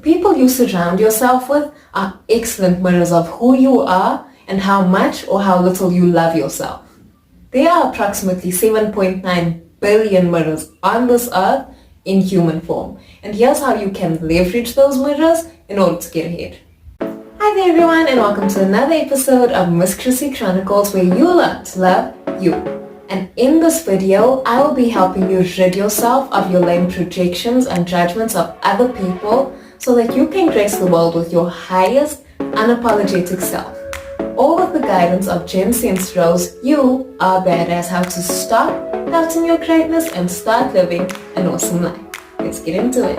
people you surround yourself with are excellent mirrors of who you are and how much or how little you love yourself. There are approximately 7.9 billion mirrors on this earth in human form. And here's how you can leverage those mirrors in order to get ahead. Hi there everyone, and welcome to another episode of Miss Chrissy Chronicles, where you learn to love you. And in this video, I will be helping you rid yourself of your lame projections and judgments of other people so that you can grace the world with your highest, unapologetic self. All with the guidance of Jen Sincero's You Are Badass, how to stop doubting your greatness and start living an awesome life. Let's get into it.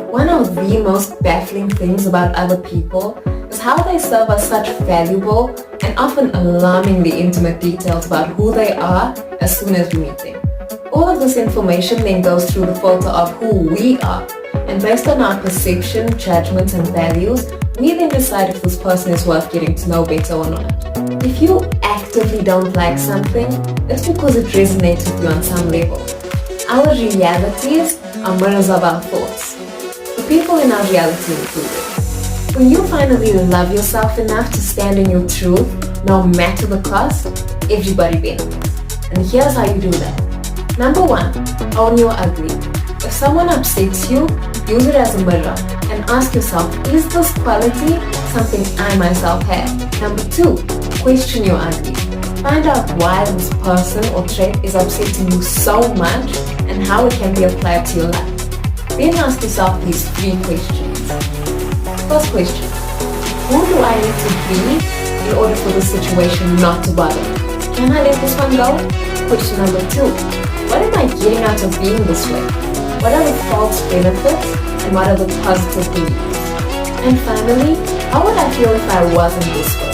One of the most baffling things about other people is how they serve us such valuable and often alarmingly intimate details about who they are as soon as we meet them. All of this information then goes through the filter of who we are, and based on our perception, judgments, and values, we then decide if this person is worth getting to know better or not. If you actively don't like something, it's because it resonates with you on some level. Our realities are mirrors of our thoughts. The people in our reality included. When you finally love yourself enough to stand in your truth, no matter the cost, everybody benefits. And here's how you do that. Number 1, own your ugly. If someone upsets you, use it as a mirror and ask yourself, is this quality something I myself have? Number 2, question your ugly. Find out why this person or trait is upsetting you so much and how it can be applied to your life. Then ask yourself these 3 questions. First question, who do I need to be in order for this situation not to bother me? Can I let this one go? Question number 2, what am I getting out of being this way? What are the false benefits and what are the positive beliefs? And finally, how would I feel if I wasn't this way?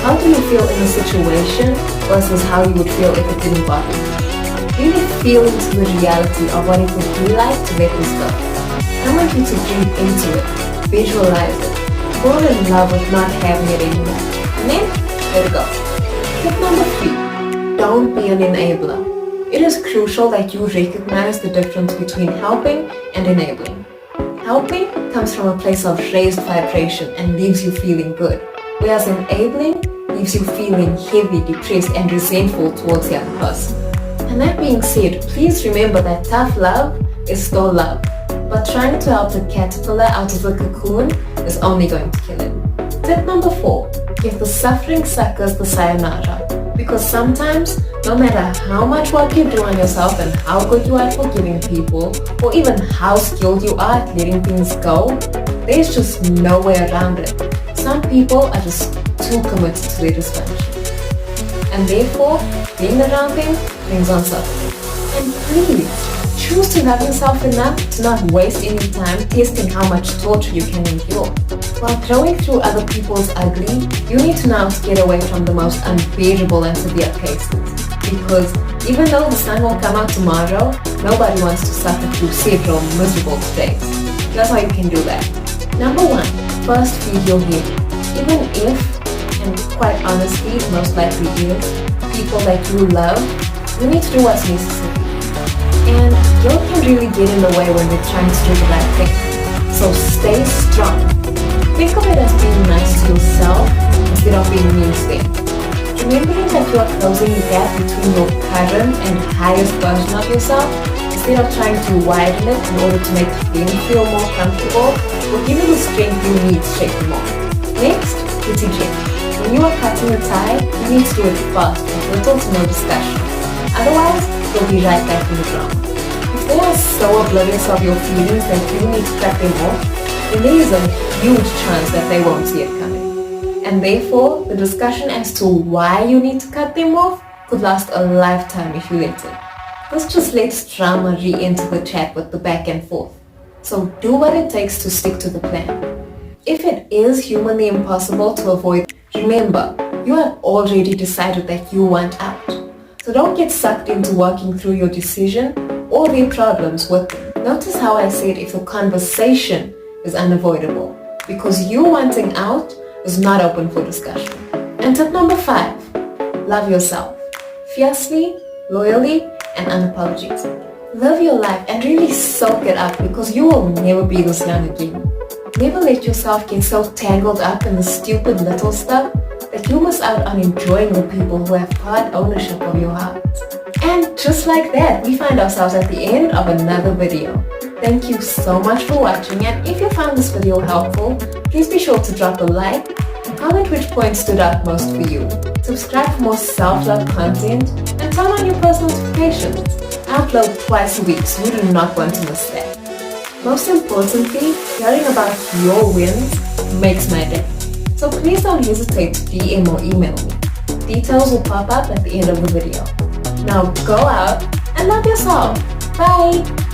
How do you feel in a situation versus how you would feel if it didn't bother you? Really feel into the reality of what it would be like to let this go. I want you to breathe into it, visualize it, fall in love with not having it anymore, and then let it go. Tip number 3, don't be an enabler. It is crucial that you recognize the difference between helping and enabling. Helping comes from a place of raised vibration and leaves you feeling good, whereas enabling leaves you feeling heavy, depressed, and resentful towards the other person. And that being said, please remember that tough love is still love, but trying to help the caterpillar out of the cocoon is only going to kill it. Tip number 4, give the suffering suckers the sayonara. Because sometimes, no matter how much work you do on yourself and how good you are at forgiving people, or even how skilled you are at letting things go, there's just no way around it. Some people are just too committed to their dysfunction. And therefore, being around them brings on suffering. And please, choose to love yourself enough to not waste any time testing how much torture you can endure. While growing through other people's ugly, you need to know how to get away from the most unbearable and severe cases. Because even though the sun will come out tomorrow, nobody wants to suffer through several miserable days. That's how you can do that. Number 1, first feed your head. Even if, and quite honestly, most likely is, people that you love, you need to do what's necessary. And guilt can really get in the way when you're trying to do the right thing. So stay strong. Think of it as being nice to yourself instead of being mean to them. Remembering that you are closing the gap between your current and highest version of yourself instead of trying to widen it in order to make them feel more comfortable will give you the strength you need to shake them off. Next, eject. When you are cutting a tie, you need to do it fast with little to no discussion. Otherwise, you'll be right back in the drama. If they are so oblivious of your feelings that you need to cut them off, then there is a huge chance that they won't see it coming. And therefore, the discussion as to why you need to cut them off could last a lifetime if you let it. This just lets drama re-enter the chat with the back and forth. So do what it takes to stick to the plan. If it is humanly impossible to avoid, remember, you have already decided that you want out. So don't get sucked into working through your decision or their problems with them. Notice how I said if the conversation is unavoidable, because you wanting out is not open for discussion. And tip number 5, love yourself. Fiercely, loyally, and unapologetic. Live your life and really soak it up because you will never be this young again. Never let yourself get so tangled up in the stupid little stuff that you miss out on enjoying the people who have part ownership of your heart. And just like that, we find ourselves at the end of another video. Thank you so much for watching, and if you found this video helpful, please be sure to drop a like, comment which point stood out most for you, subscribe for more self-love content, and turn on your post notifications. I upload twice a week, so you do not want to miss that. Most importantly, hearing about your wins makes my day. So please don't hesitate to DM or email me. Details will pop up at the end of the video. Now go out and love yourself. Bye!